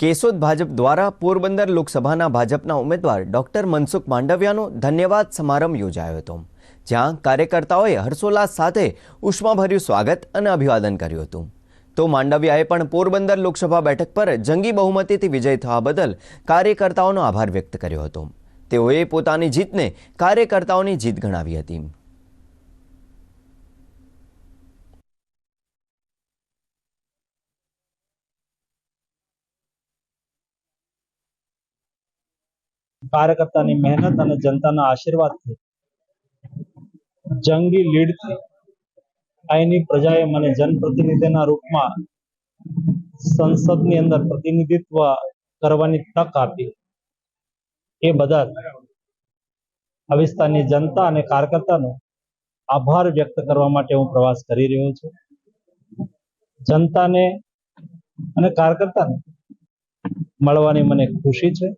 કેશોદ ભાજપ દ્વારા પોરબંદર લોકસભાના ભાજપના ઉમેદવાર ડોક્ટર મનસુખ માંડવિયાનો ધન્યવાદ સમારંભ યોજાયો હતો, જ્યાં કાર્યકર્તાઓએ હર્ષોલ્લાસ સાથે ઉષ્માભર્યું સ્વાગત અને અભિવાદન કર્યું હતું. તો માંડવિયાએ પણ પોરબંદર લોકસભા બેઠક પર જંગી બહુમતીથી વિજય થવા બદલ કાર્યકર્તાઓનો આભાર વ્યક્ત કર્યો હતો. તેઓએ પોતાની જીતને કાર્યકર્તાઓની જીત ગણાવી હતી. કાર્યકર્તાની મહેનત અને જનતાના આશીર્વાદથી જંગી લીડથી અહીંની પ્રજાએ મને જનપ્રતિનિધિના રૂપમાં સંસદની અંદર પ્રતિનિધિત્વ કરવાની તક આપી. એ બદલ આ વિસ્તારની જનતા અને કાર્યકર્તાનો આભાર વ્યક્ત કરવા માટે હું પ્રવાસ કરી રહ્યો છું. જનતાને અને કાર્યકર્તાને મળવાની મને ખુશી છે.